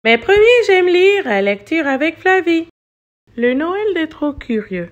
Mais promis, j'aime lire, lecture avec Flavie. Le Noël des trop curieux.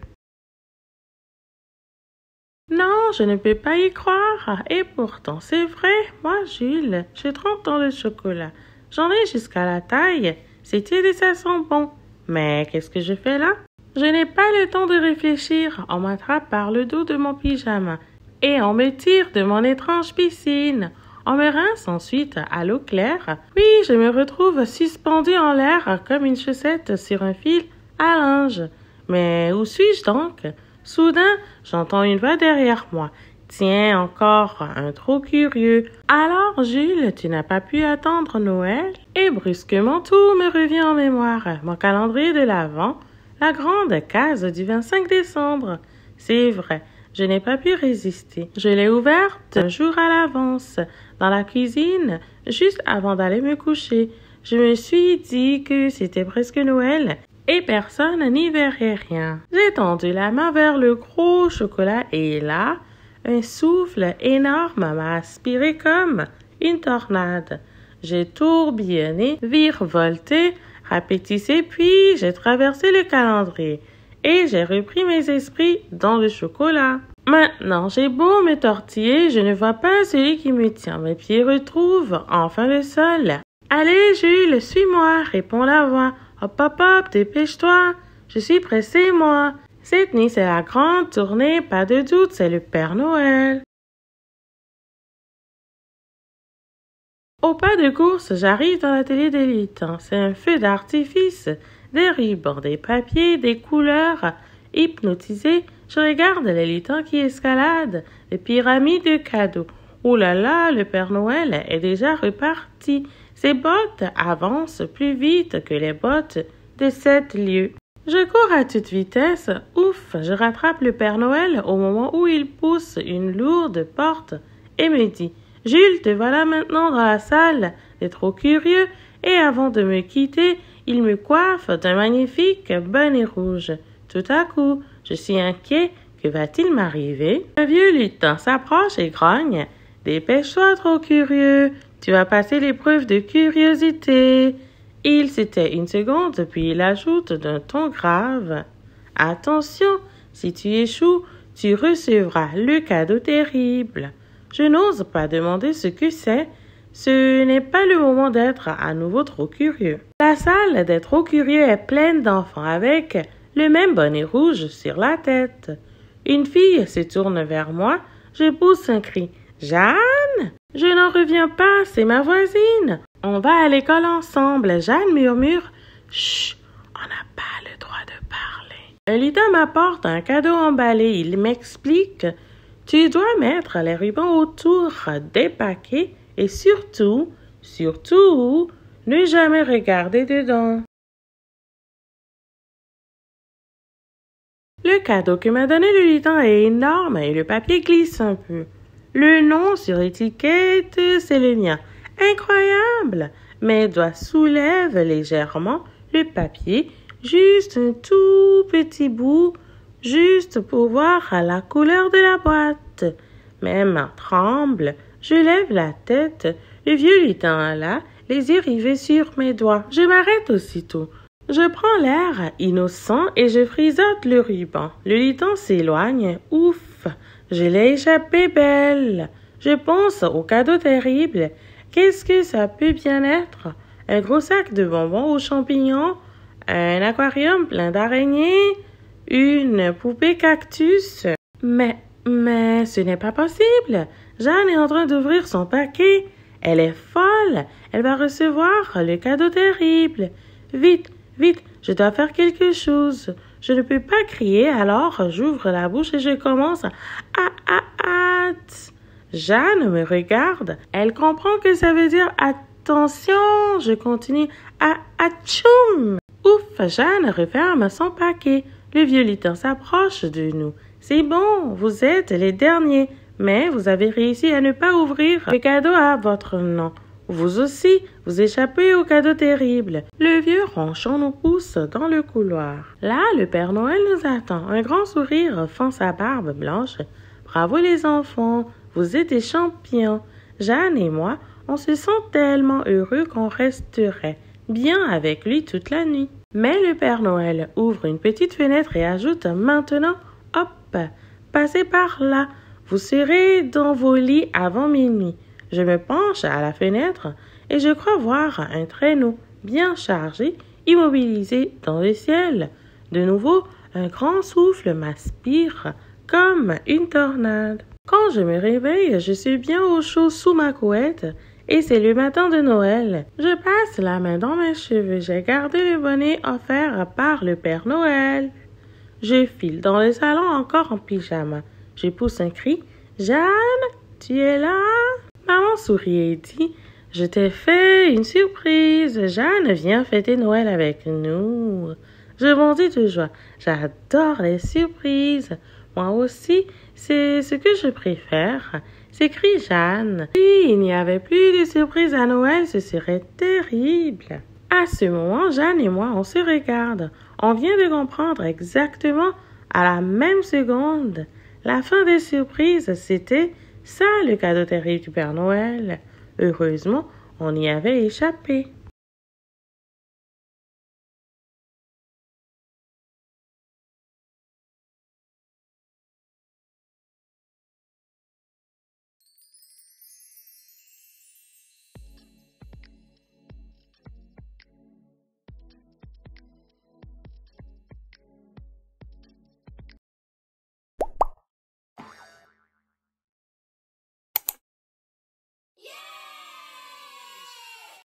Non, je ne peux pas y croire. Et pourtant, c'est vrai, moi, Jules, j'ai 30 ans de chocolat. J'en ai jusqu'à la taille. C'est tiède et ça sent bon. Mais qu'est-ce que je fais là? Je n'ai pas le temps de réfléchir. On m'attrape par le dos de mon pyjama et on me tire de mon étrange piscine. On me rince ensuite à l'eau claire. Oui, je me retrouve suspendue en l'air comme une chaussette sur un fil à linge. Mais où suis-je donc? Soudain, j'entends une voix derrière moi. Tiens, encore un trop curieux. Alors, Jules, tu n'as pas pu attendre Noël? Et brusquement, tout me revient en mémoire. Mon calendrier de l'Avent, la grande case du 25 décembre. C'est vrai, je n'ai pas pu résister. Je l'ai ouverte un jour à l'avance, dans la cuisine, juste avant d'aller me coucher. Je me suis dit que c'était presque Noël et personne n'y verrait rien. J'ai tendu la main vers le gros chocolat et là, un souffle énorme m'a aspiré comme une tornade. J'ai tourbillonné, virevolté, rapétissé, puis j'ai traversé le calendrier et j'ai repris mes esprits dans le chocolat. Maintenant, j'ai beau me tortiller, je ne vois pas celui qui me tient. Mes pieds retrouvent enfin le sol. Allez, Jules, suis-moi, répond la voix. Hop, hop, hop, dépêche-toi. Je suis pressée, moi. Cette nuit, c'est la grande tournée, pas de doute, c'est le Père Noël. Au pas de course, j'arrive dans l'atelier des lutins. C'est un feu d'artifice, des rubans, des papiers, des couleurs. Hypnotisé, je regarde les lutins qui escaladent, les pyramides de cadeaux. Oh là là, le Père Noël est déjà reparti. Ses bottes avancent plus vite que les bottes de 7 lieues. Je cours à toute vitesse. Ouf, je rattrape le Père Noël au moment où il pousse une lourde porte et me dit « Jules, te voilà maintenant dans la salle des trop curieux. » Et avant de me quitter, il me coiffe d'un magnifique bonnet rouge. Tout à coup, je suis inquiet. Que va-t-il m'arriver? Un vieux lutin s'approche et grogne. « Dépêche-toi, trop curieux. Tu vas passer l'épreuve de curiosité. » Il s'était une seconde, puis il ajoute d'un ton grave. « Attention, si tu échoues, tu recevras le cadeau terrible. » Je n'ose pas demander ce que c'est. Ce n'est pas le moment d'être à nouveau trop curieux. La salle des trop curieux est pleine d'enfants avec le même bonnet rouge sur la tête. Une fille se tourne vers moi. Je pousse un cri. « Jeanne !» Je n'en reviens pas, c'est ma voisine. On va à l'école ensemble. Jeanne murmure. Chut, on n'a pas le droit de parler. Un lutin m'apporte un cadeau emballé. Il m'explique. Tu dois mettre les rubans autour des paquets et surtout, ne jamais regarder dedans. Le cadeau que m'a donné le lutin est énorme et le papier glisse un peu. Le nom sur l'étiquette, c'est le mien. Incroyable! Mes doigts soulèvent légèrement le papier, juste un tout petit bout, juste pour voir la couleur de la boîte. Mes mains tremblent, je lève la tête, le vieux lutin là, les yeux rivés sur mes doigts. Je m'arrête aussitôt. Je prends l'air innocent et je frisote le ruban. Le lutin s'éloigne. Ouf! Je l'ai échappé belle. Je pense au cadeau terrible. Qu'est-ce que ça peut bien être? Un gros sac de bonbons aux champignons, un aquarium plein d'araignées, une poupée cactus. Mais ce n'est pas possible. Jeanne est en train d'ouvrir son paquet. Elle est folle. Elle va recevoir le cadeau terrible. Vite, vite, je dois faire quelque chose. Je ne peux pas crier, alors j'ouvre la bouche et je commence. Jeanne me regarde. Elle comprend que ça veut dire attention. Je continue. Atchoum. Ouf, Jeanne referme son paquet. Le vieux lutin s'approche de nous. C'est bon, vous êtes les derniers, mais vous avez réussi à ne pas ouvrir le cadeau à votre nom. Vous aussi, vous échappez au cadeau terrible. Le vieux ronchon nous pousse dans le couloir. Là, le Père Noël nous attend. Un grand sourire fend sa barbe blanche. Bravo les enfants, vous êtes des champions. Jeanne et moi, on se sent tellement heureux qu'on resterait bien avec lui toute la nuit. Mais le Père Noël ouvre une petite fenêtre et ajoute « Maintenant, hop, passez par là, vous serez dans vos lits avant minuit. » Je me penche à la fenêtre et je crois voir un traîneau bien chargé, immobilisé dans le ciel. De nouveau, un grand souffle m'aspire comme une tornade. Quand je me réveille, je suis bien au chaud sous ma couette et c'est le matin de Noël. Je passe la main dans mes cheveux. J'ai gardé le bonnet offert par le Père Noël. Je file dans le salon encore en pyjama. Je pousse un cri. « Jeanne, tu es là? » Maman sourit et dit « Je t'ai fait une surprise. Jeanne vient fêter Noël avec nous. » Je bondis de joie. J'adore les surprises. Moi aussi, c'est ce que je préfère, s'écrie Jeanne. Si il n'y avait plus de surprises à Noël, ce serait terrible. À ce moment, Jeanne et moi, on se regarde. On vient de comprendre exactement à la même seconde. La fin des surprises, c'était ça le cadeau terrible du Père Noël. Heureusement, on y avait échappé.